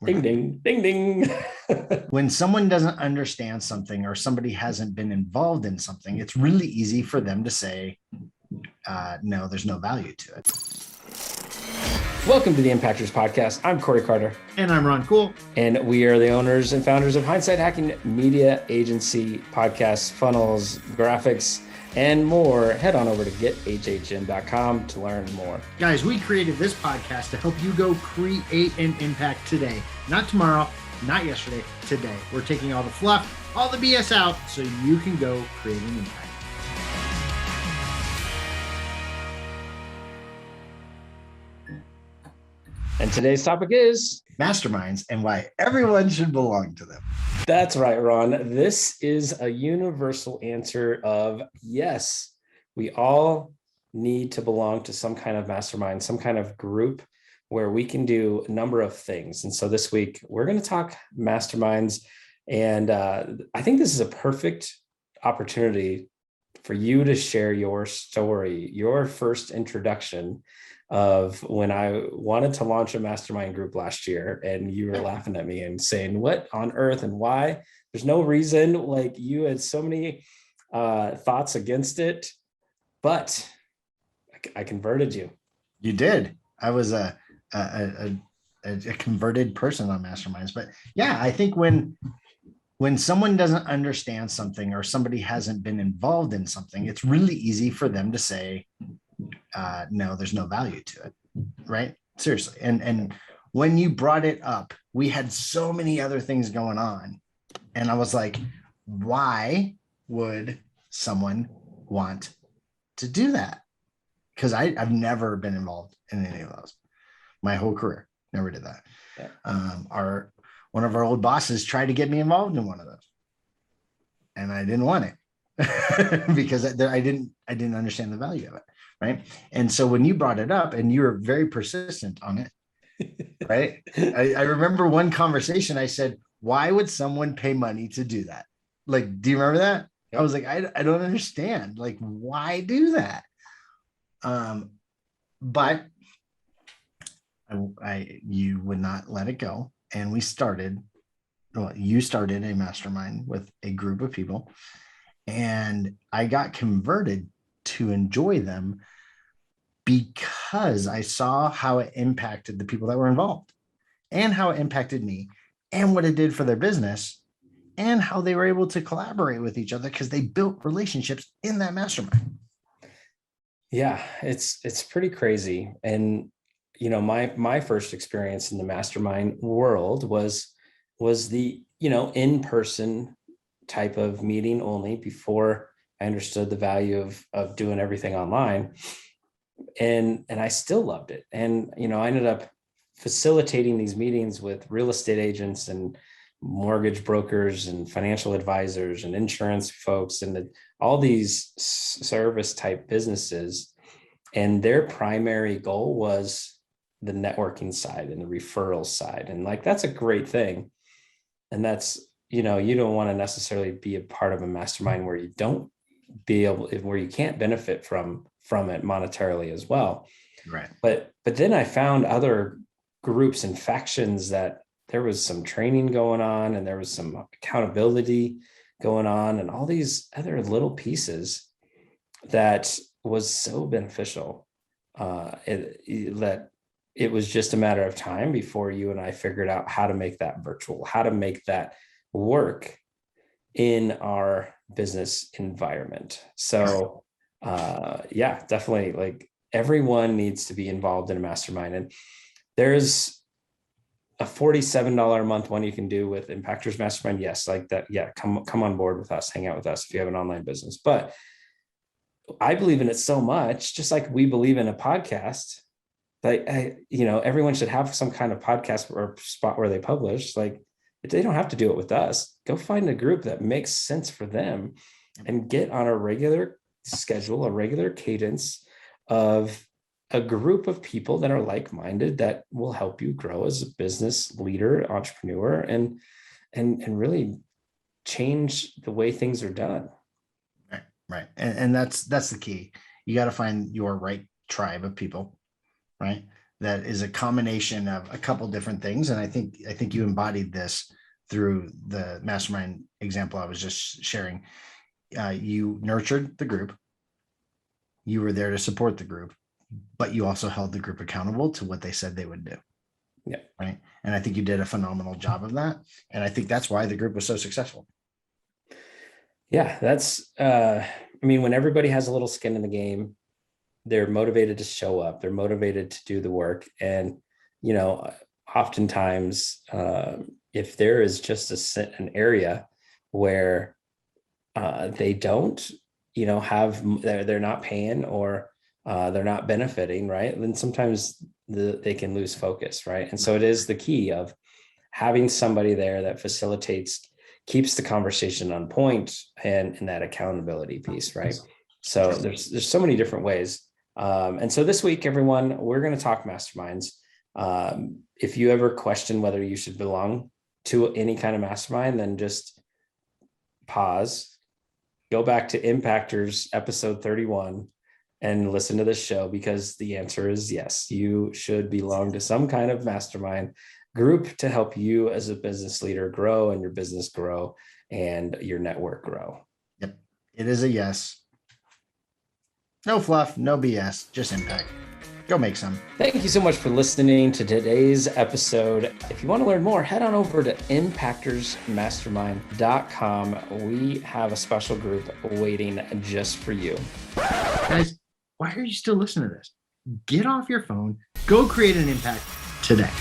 Ding, ding, ding, ding. When someone doesn't understand something or somebody hasn't been involved in something, it's really easy for them to say, no, there's no value to it. Welcome to the Impactors Podcast. I'm Corey Carter. And I'm Ron Cool. And we are the owners and founders of Hindsight HacKing Media, agency, podcasts, funnels, graphics, and more. Head on over to gethhm.com to learn more. Guys, we created this podcast to help you go create an impact today. Not tomorrow, not yesterday, today. We're taking all the fluff, all the BS out so you can go create an impact. And today's topic is masterminds and why everyone should belong to them. That's right, Ron. This is a universal answer of yes, we all need to belong to some kind of mastermind, some kind of group where we can do a number of things. And so this week we're going to talk masterminds. And I think this is a perfect opportunity for you to share your story, your first introduction of when I wanted to launch a mastermind group last year, and you were laughing at me and saying, what on earth and why? There's no reason. Like, you had so many thoughts against it, but I converted you. You did. I was a converted person on masterminds. But yeah, I think when someone doesn't understand something or somebody hasn't been involved in something, it's really easy for them to say, no, there's no value to it, right? Seriously. And when you brought it up, we had so many other things going on. And I was like, why would someone want to do that? Because I've never been involved in any of those. My whole career, never did that. Yeah. One of our old bosses tried to get me involved in one of those, and I didn't want it because I didn't understand the value of it, right? And so when you brought it up, and you were very persistent on it, right? I remember one conversation. I said, "Why would someone pay money to do that?" Like, do you remember that? I was like, I don't understand. Like, why do that? But you would not let it go. And you started a mastermind with a group of people, and I got converted to enjoy them because I saw how it impacted the people that were involved, and how it impacted me, and what it did for their business, and how they were able to collaborate with each other because they built relationships in that mastermind. Yeah, it's pretty crazy. And you know, my first experience in the mastermind world was the, in-person type of meeting only, before I understood the value of doing everything online. And I still loved it. And, I ended up facilitating these meetings with real estate agents and mortgage brokers and financial advisors and insurance folks and all these service type businesses. And their primary goal was the networking side and the referral side. And like, that's a great thing. And that's, you don't want to necessarily be a part of a mastermind where you where you can't benefit from it monetarily as well. Right. But then I found other groups and factions that there was some training going on, and there was some accountability going on, and all these other little pieces that was so beneficial, that it was just a matter of time before you and I figured out how to make that virtual, how to make that work in our business environment. So yeah, definitely, like, everyone needs to be involved in a mastermind. And there's a $47 a month one you can do with Impactors Mastermind. Yes, like that. Yeah, come on board with us, hang out with us if you have an online business. But I believe in it so much, just like we believe in a podcast. Like, everyone should have some kind of podcast or spot where they publish. Like, they don't have to do it with us. Go find a group that makes sense for them and get on a regular schedule, a regular cadence of a group of people that are like-minded, that will help you grow as a business leader, entrepreneur, and really change the way things are done. Right. And that's the key. You got to find your right tribe of people, right? that is a combination of a couple different things. And I think you embodied this through the mastermind example I was just sharing. You nurtured the group. You were there to support the group, but you also held the group accountable to what they said they would do. Yeah. Right. And I think you did a phenomenal job of that. And I think that's why the group was so successful. Yeah, that's I mean, when everybody has a little skin in the game, they're motivated to show up, they're motivated to do the work. And, you know, oftentimes, if there is just an area where they don't, you know, they're not paying, or they're not benefiting, right? Then sometimes they can lose focus, right? And so it is the key of having somebody there that facilitates, keeps the conversation on point, and that accountability piece, right? So there's so many different ways. And so this week, everyone, we're going to talk masterminds. If you ever question whether you should belong to any kind of mastermind, then just pause, go back to Impactors episode 31 and listen to this show, because the answer is yes, you should belong to some kind of mastermind group to help you as a business leader grow, and your business grow, and your network grow. Yep. It is a yes. No fluff, no BS, just impact. Go make some. Thank you so much for listening to today's episode. If you want to learn more, head on over to impactorsmastermind.com. We have a special group waiting just for you. Guys, why are you still listening to this? Get off your phone, go create an impact today.